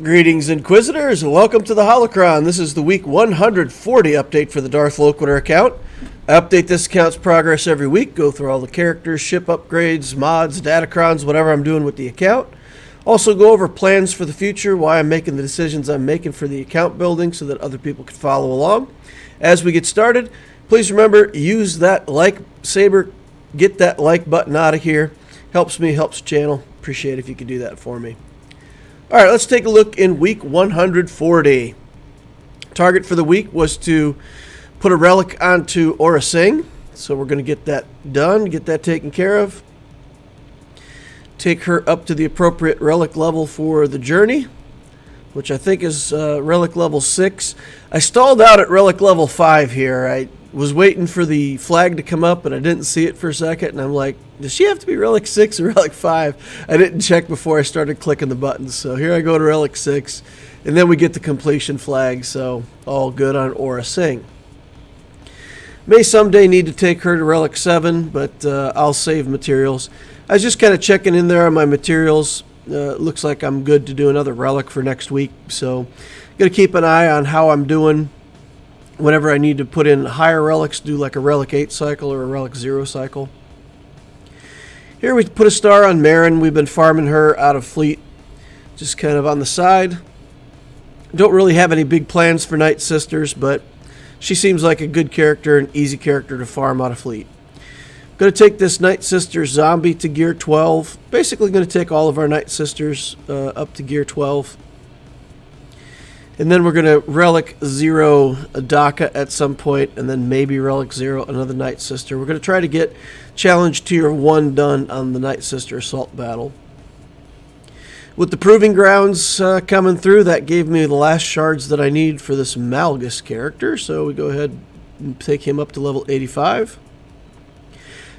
Greetings, Inquisitors, and welcome to the Holocron. This is the week 140 update for the Darth Loquitur account. I update this account's progress every week, go through all the characters, ship upgrades, mods, datacrons, whatever I'm doing with the account. Also go over plans for the future, why I'm making the decisions I'm making for the account building so that other people can follow along. As we get started, please remember, use that like saber, get that like button out of here. Helps me, helps the channel. Appreciate it if you could do that for me. All right, let's take a look in week 140. Target for the week was to put a relic onto Aurra. So we're going to get that done, get that taken care of. Take her up to the appropriate relic level for the journey, which I think is relic level 6. I stalled out at relic level 5 here. I was waiting for the flag to come up, and I didn't see it for a second, and I'm like, does she have to be relic 6 or relic 5? I didn't check before I started clicking the buttons, so here I go to relic 6, and then we get the completion flag, so all good on Aurra. May someday need to take her to relic 7, but I'll save materials. I was just kind of checking in there on my materials. Looks like I'm good to do another relic for next week, so going to keep an eye on how I'm doing. Whenever I need to put in higher relics, do like a relic 8 cycle or a relic 0 cycle. Here we put a star on Marin. We've been farming her out of fleet, just kind of on the side. Don't really have any big plans for Night Sisters, but she seems like a good character, an easy character to farm out of fleet. Going to take this Night Sister zombie to gear 12. Basically going to take all of our Night Sisters up to gear 12. And then we're going to relic 0 a Daka at some point, and then maybe relic 0 another Night Sister. We're going to try to get challenge tier 1 done on the Night Sister assault battle. With the proving grounds coming through, that gave me the last shards that I need for this Malgus character. So we go ahead and take him up to level 85.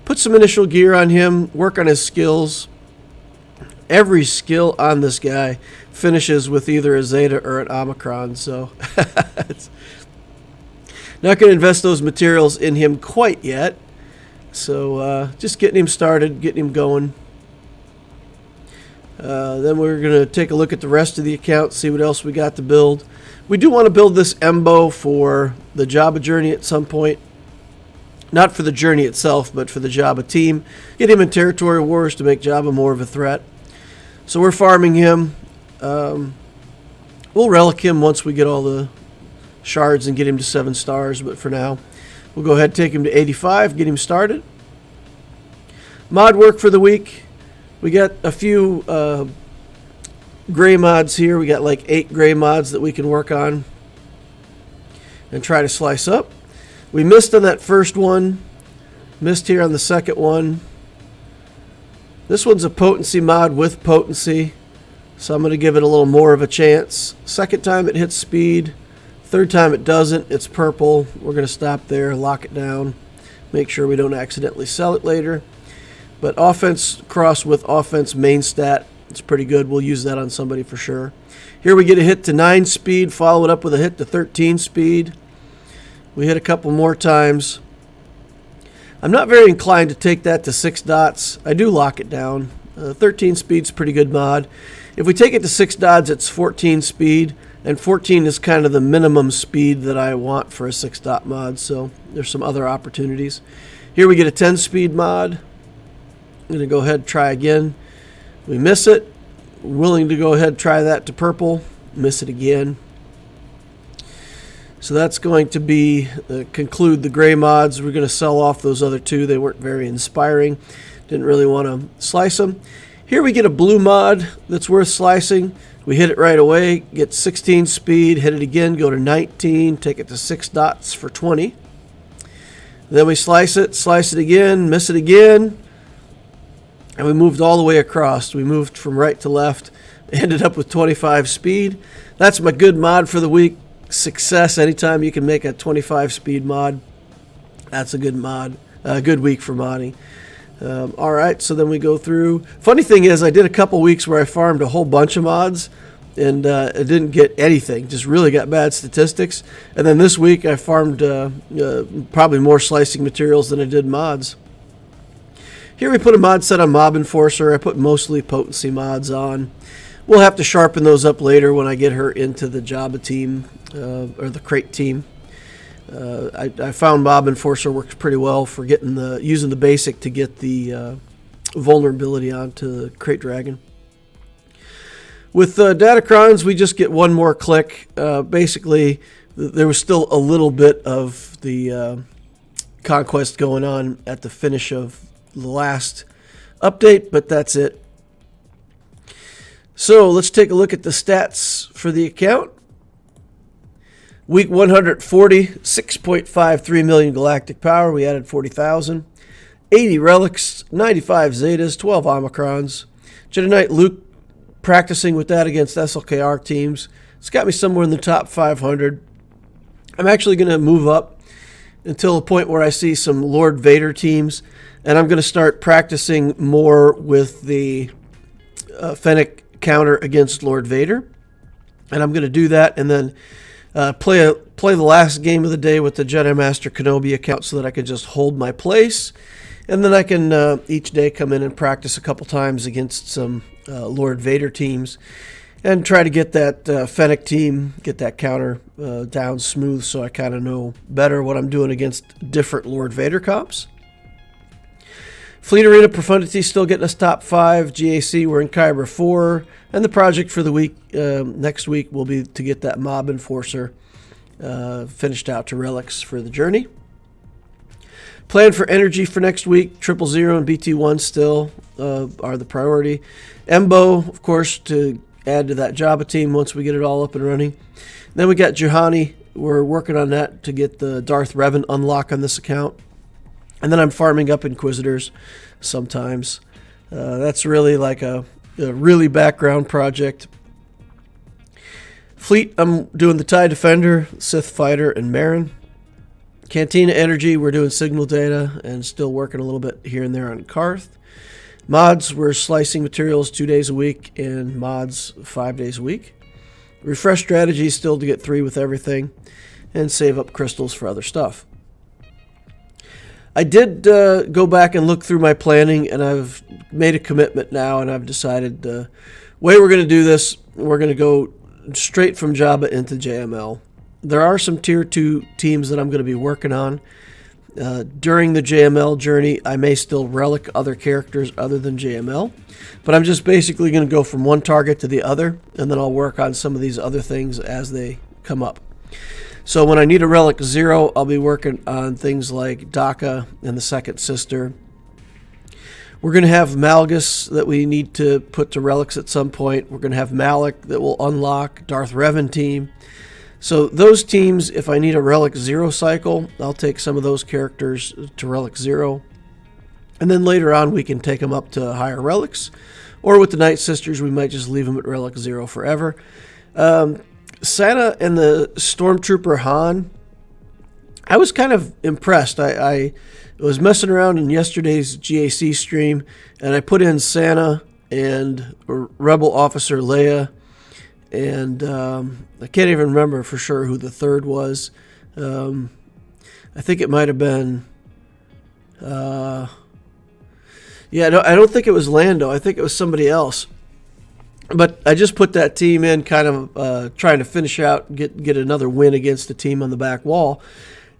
Put some initial gear on him, work on his skills. Every skill on this guy finishes with either a Zeta or an Omicron, so it's not going to invest those materials in him quite yet. So just getting him started, getting him going. Then we're going to take a look at the rest of the account, see what else we got to build. We do want to build this Embo for the Jabba journey at some point. Not for the journey itself, but for the Jabba team. Get him in territory wars to make Jabba more of a threat. So we're farming him. We'll relic him once we get all the shards and get him to 7 stars, but for now we'll go ahead and take him to 85, get him started. Mod work for the week. We got a few gray mods here. We got like 8 gray mods that we can work on and try to slice up. We missed on that first one, missed here on the second one. This one's a potency mod with potency, so I'm going to give it a little more of a chance. Second time it hits speed. Third time it doesn't. It's purple. We're going to stop there, lock it down, make sure we don't accidentally sell it later. But offense cross with offense main stat, it's pretty good. We'll use that on somebody for sure. Here we get a hit to 9 speed, follow it up with a hit to 13 speed. We hit a couple more times. I'm not very inclined to take that to 6 dots. I do lock it down. 13 speed's pretty good mod. If we take it to 6 dots, it's 14 speed, and 14 is kind of the minimum speed that I want for a 6 dot mod, so there's some other opportunities. Here we get a 10 speed mod. I'm going to go ahead and try again. We miss it. We're willing to go ahead and try that to purple. Miss it again. So that's going to be conclude the gray mods. We're going to sell off those other 2. They weren't very inspiring. Didn't really want to slice them. Here we get a blue mod that's worth slicing. We hit it right away, get 16 speed, hit it again, go to 19, take it to 6 dots for 20. Then we slice it again, miss it again, and we moved all the way across. We moved from right to left, ended up with 25 speed. That's my good mod for the week. Success. Anytime you can make a 25 speed mod, that's a good mod. A good week for modding. All right, so then we go through. Funny thing is, I did a couple weeks where I farmed a whole bunch of mods, and I didn't get anything. Just really got bad statistics. And then this week I farmed probably more slicing materials than I did mods. Here we put a mod set on Mob Enforcer. I put mostly potency mods on. we'll have to sharpen those up later when I get her into the Jabba team or the crate team. I found Mob Enforcer works pretty well for getting using the basic to get the vulnerability onto Crate Dragon. With Datacrons, we just get one more click. Basically, there was still a little bit of the Conquest going on at the finish of the last update, but that's it. So let's take a look at the stats for the account. Week 140, 6.53 million galactic power. We added 40,000. 80 relics, 95 zetas, 12 omicrons. Jedi Knight Luke practicing with that against SLKR teams. It's got me somewhere in the top 500. I'm actually going to move up until a point where I see some Lord Vader teams, and I'm going to start practicing more with the Fennec counter against Lord Vader. And I'm going to do that and then play the last game of the day with the Jedi Master Kenobi account so that I can just hold my place. And then I can each day come in and practice a couple times against some Lord Vader teams and try to get that Fennec team, get that counter down smooth so I kind of know better what I'm doing against different Lord Vader comps. Fleet Arena Profundity still getting us top 5. GAC, we're in Kyber 4. And the project for the week next week will be to get that Mob Enforcer finished out to relics for the journey. Plan for energy for next week. 000 and BT1 still are the priority. Embo, of course, to add to that Jabba team once we get it all up and running. Then we got Juhani. We're working on that to get the Darth Revan unlock on this account. And then I'm farming up Inquisitors sometimes. That's really like a really background project. Fleet, I'm doing the TIE Defender, Sith Fighter, and Marin. Cantina Energy, we're doing Signal Data and still working a little bit here and there on Karth. Mods, we're slicing materials 2 days a week and mods 5 days a week. Refresh strategy, still to get 3 with everything and save up crystals for other stuff. I did go back and look through my planning, and I've made a commitment now, and I've decided the way we're going to do this, we're going to go straight from Jabba into JML. There are some Tier 2 teams that I'm going to be working on. During the JML journey, I may still relic other characters other than JML, but I'm just basically going to go from one target to the other, and then I'll work on some of these other things as they come up. So when I need a Relic 0, I'll be working on things like Daka and the Second Sister. We're going to have Malgus that we need to put to relics at some point. We're going to have Malak that will unlock Darth Revan team. So those teams, if I need a Relic 0 cycle, I'll take some of those characters to Relic 0. And then later on, we can take them up to higher relics. Or with the Night Sisters, we might just leave them at Relic 0 forever. Santa and the Stormtrooper Han, I was kind of impressed. I was messing around in yesterday's GAC stream, and I put in Santa and Rebel Officer Leia, and I can't even remember for sure who the third was. I think it might have been... I don't think it was Lando. I think it was somebody else. But I just put that team in kind of trying to finish out, get another win against the team on the back wall.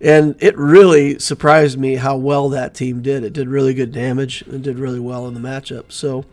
And it really surprised me how well that team did. It did really good damage and did really well in the matchup. So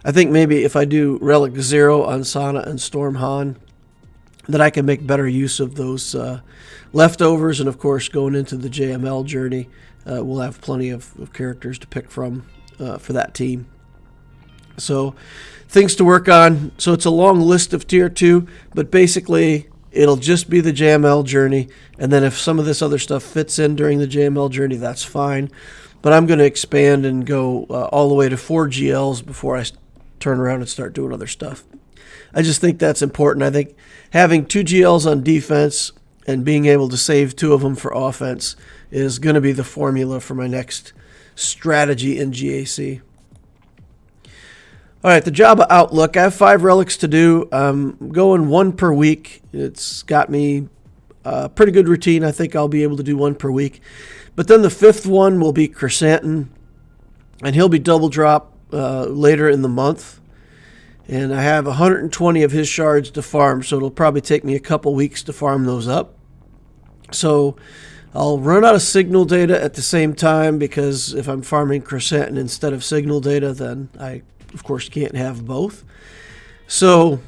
I think maybe if I do Relic 0 on Sana and Storm Han, that I can make better use of those leftovers. And, of course, going into the JML journey, we'll have plenty of characters to pick from for that team. So things to work on. So it's a long list of Tier 2, but basically it'll just be the JML journey. And then if some of this other stuff fits in during the JML journey, that's fine. But I'm going to expand and go all the way to 4 GLs before I turn around and start doing other stuff. I just think that's important. I think having 2 GLs on defense and being able to save 2 of them for offense is going to be the formula for my next strategy in GAC. All right, the Jabba Outlook. I have 5 relics to do. I'm going 1 per week. It's got me a pretty good routine. I think I'll be able to do 1 per week. But then the 5th one will be Chrysanthemum, and he'll be double drop later in the month. And I have 120 of his shards to farm, so it'll probably take me a couple weeks to farm those up. So I'll run out of signal data at the same time, because if I'm farming Chrysanthemum instead of signal data, then I, of course, can't have both. So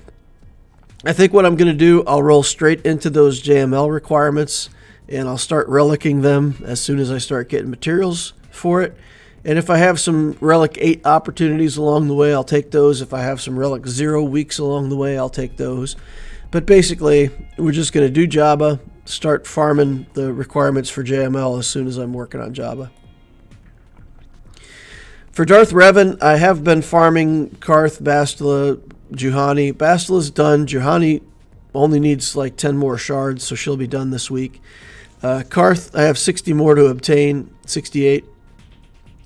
I think what I'm going to do, I'll roll straight into those JML requirements, and I'll start relicking them as soon as I start getting materials for it. And if I have some Relic 8 opportunities along the way, I'll take those. If I have some Relic 0 weeks along the way, I'll take those. But basically, we're just going to do Jabba, start farming the requirements for JML as soon as I'm working on Jabba. For Darth Revan, I have been farming Karth, Bastila, Juhani. Bastila's done. Juhani only needs like 10 more shards, so she'll be done this week. Karth, I have 60 more to obtain, 68.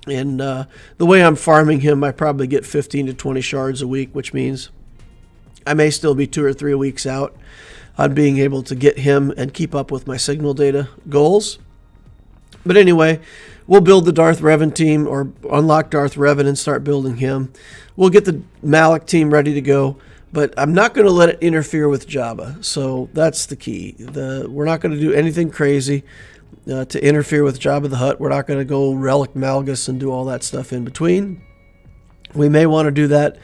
And the way I'm farming him, I probably get 15 to 20 shards a week, which means I may still be 2 or 3 weeks out on being able to get him and keep up with my signal data goals. But anyway, we'll build the Darth Revan team, or unlock Darth Revan and start building him. We'll get the Malak team ready to go, but I'm not going to let it interfere with Jabba. So that's the key. We're not going to do anything crazy to interfere with Jabba the Hutt. We're not going to go Relic Malgus and do all that stuff in between. We may want to do that,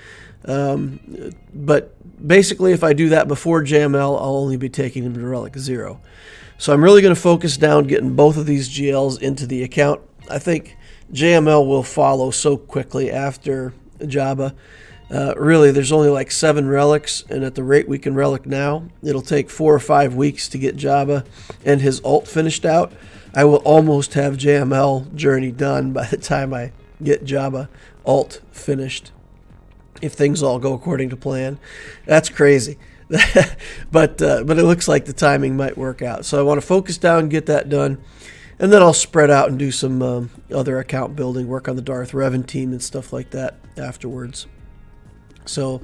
but basically if I do that before JML, I'll only be taking him to Relic 0. So I'm really going to focus down getting both of these GLs into the account. I think JML will follow so quickly after Jabba. Really, there's only like 7 relics, and at the rate we can relic now, it'll take 4 or 5 weeks to get Jabba and his ult finished out. I will almost have JML journey done by the time I get Jabba ult finished, if things all go according to plan. That's crazy. but it looks like the timing might work out. So I want to focus down, get that done, and then I'll spread out and do some other account building, work on the Darth Revan team and stuff like that afterwards. So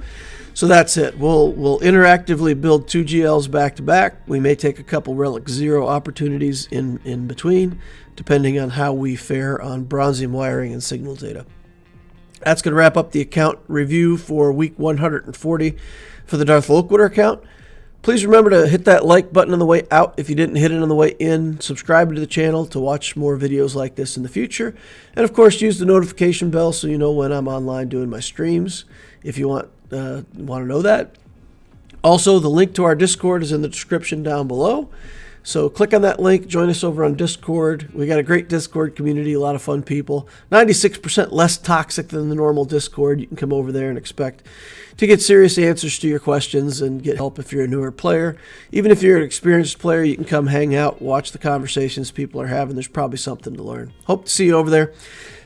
that's it. We'll interactively build 2 GLs back to back. We may take a couple Relic 0 opportunities in between, depending on how we fare on bronzium wiring and signal data. That's going to wrap up the account review for week 140 for the Darth Loquitur account. Please remember to hit that like button on the way out if you didn't hit it on the way in. Subscribe to the channel to watch more videos like this in the future. And of course, use the notification bell so you know when I'm online doing my streams, if you want to know that. Also, the link to our Discord is in the description down below. So click on that link, join us over on Discord. We got a great Discord community, a lot of fun people. 96% less toxic than the normal Discord. You can come over there and expect to get serious answers to your questions and get help if you're a newer player. Even if you're an experienced player, you can come hang out, watch the conversations people are having. There's probably something to learn. Hope to see you over there.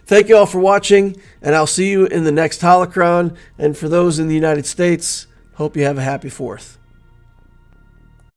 Thank you all for watching, and I'll see you in the next Holocron. And for those in the United States, hope you have a happy 4th.